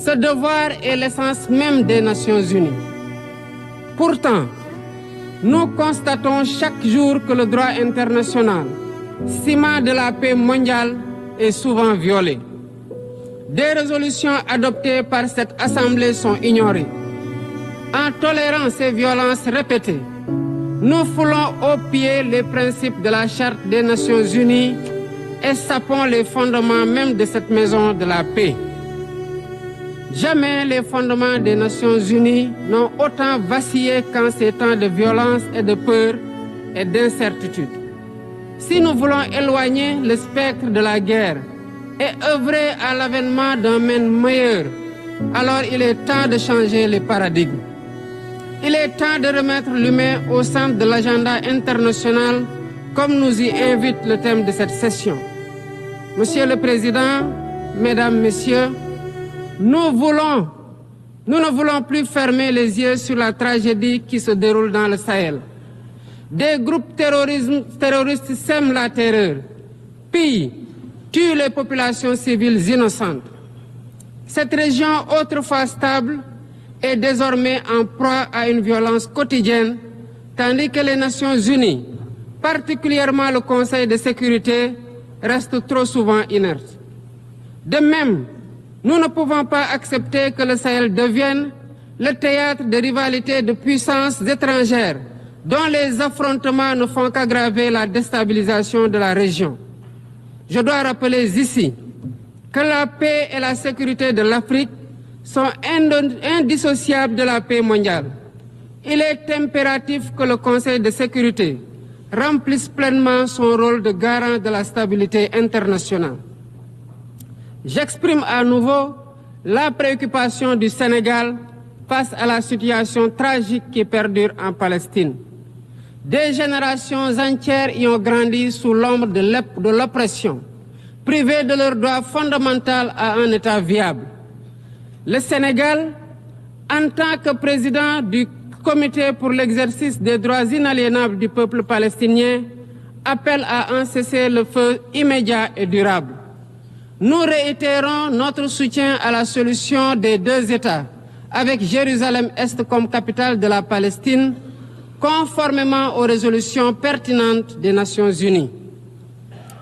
Ce devoir est l'essence même des Nations Unies. Pourtant, nous constatons chaque jour que le droit international, ciment de la paix mondiale, est souvent violé. Des résolutions adoptées par cette Assemblée sont ignorées. En tolérant ces violences répétées, nous foulons aux pieds les principes de la Charte des Nations Unies et sapons les fondements même de cette maison de la paix. Jamais les fondements des Nations Unies n'ont autant vacillé qu'en ces temps de violence et de peur et d'incertitude. Si nous voulons éloigner le spectre de la guerre et œuvrer à l'avènement d'un monde meilleur, alors il est temps de changer les paradigmes. Il est temps de remettre l'humain au centre de l'agenda international, comme nous y invite le thème de cette session. Monsieur le Président, Mesdames, Messieurs, nous ne voulons plus fermer les yeux sur la tragédie qui se déroule dans le Sahel. Des groupes terroristes sèment la terreur, pillent, tuent les populations civiles innocentes. Cette région autrefois stable est désormais en proie à une violence quotidienne, tandis que les Nations Unies, particulièrement le Conseil de sécurité, restent trop souvent inertes. De même, nous ne pouvons pas accepter que le Sahel devienne le théâtre de rivalités de puissances étrangères dont les affrontements ne font qu'aggraver la déstabilisation de la région. Je dois rappeler ici que la paix et la sécurité de l'Afrique sont indissociables de la paix mondiale. Il est impératif que le Conseil de sécurité remplisse pleinement son rôle de garant de la stabilité internationale. J'exprime à nouveau la préoccupation du Sénégal face à la situation tragique qui perdure en Palestine. Des générations entières y ont grandi sous l'ombre de l'oppression, privées de leur droit fondamental à un État viable. Le Sénégal, en tant que président du Comité pour l'exercice des droits inaliénables du peuple palestinien, appelle à un cessez-le-feu immédiat et durable. Nous réitérons notre soutien à la solution des deux États, avec Jérusalem-Est comme capitale de la Palestine, conformément aux résolutions pertinentes des Nations Unies.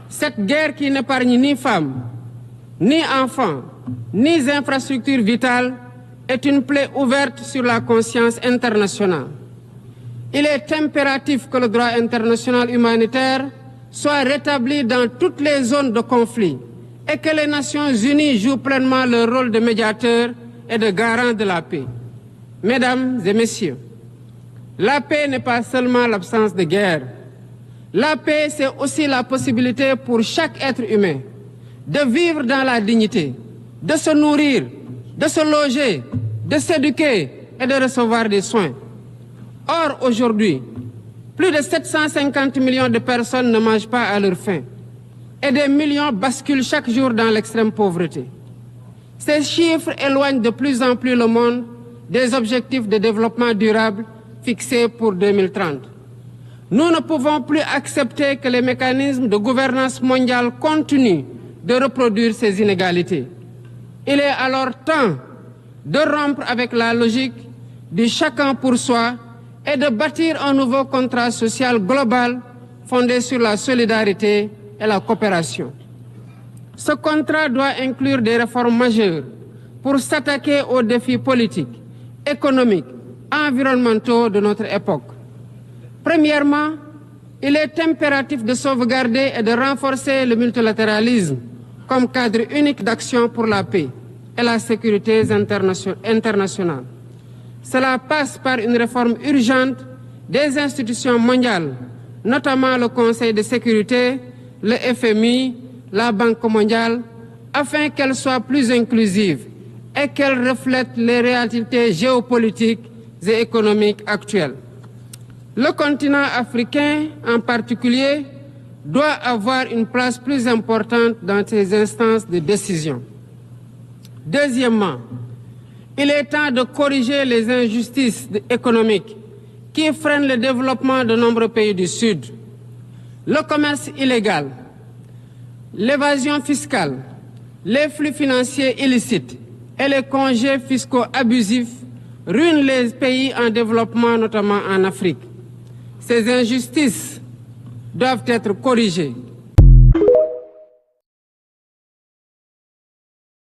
Cette guerre qui n'épargne ni femmes, ni enfants, ni infrastructures vitales est une plaie ouverte sur la conscience internationale. Il est impératif que le droit international humanitaire soit rétabli dans toutes les zones de conflit et que les Nations Unies jouent pleinement leur rôle de médiateur et de garant de la paix. Mesdames et Messieurs, la paix n'est pas seulement l'absence de guerre. La paix, c'est aussi la possibilité pour chaque être humain de vivre dans la dignité, de se nourrir, de se loger, de s'éduquer et de recevoir des soins. Or, aujourd'hui, plus de 750 millions de personnes ne mangent pas à leur faim et des millions basculent chaque jour dans l'extrême pauvreté. Ces chiffres éloignent de plus en plus le monde des objectifs de développement durable fixés pour 2030. Nous ne pouvons plus accepter que les mécanismes de gouvernance mondiale continuent de reproduire ces inégalités. Il est alors temps de rompre avec la logique du chacun pour soi et de bâtir un nouveau contrat social global fondé sur la solidarité et la coopération. Ce contrat doit inclure des réformes majeures pour s'attaquer aux défis politiques, économiques, environnementaux de notre époque. Premièrement, il est impératif de sauvegarder et de renforcer le multilatéralisme comme cadre unique d'action pour la paix et la sécurité internationale. Cela passe par une réforme urgente des institutions mondiales, notamment le Conseil de sécurité, le FMI, la Banque mondiale, afin qu'elles soient plus inclusives et qu'elles reflètent les réalités géopolitiques et économiques actuelles. Le continent africain, en particulier, doit avoir une place plus importante dans ces instances de décision. Deuxièmement, il est temps de corriger les injustices économiques qui freinent le développement de nombreux pays du Sud. Le commerce illégal, l'évasion fiscale, les flux financiers illicites et les congés fiscaux abusifs ruinent les pays en développement, notamment en Afrique. Ces injustices doivent être corrigées.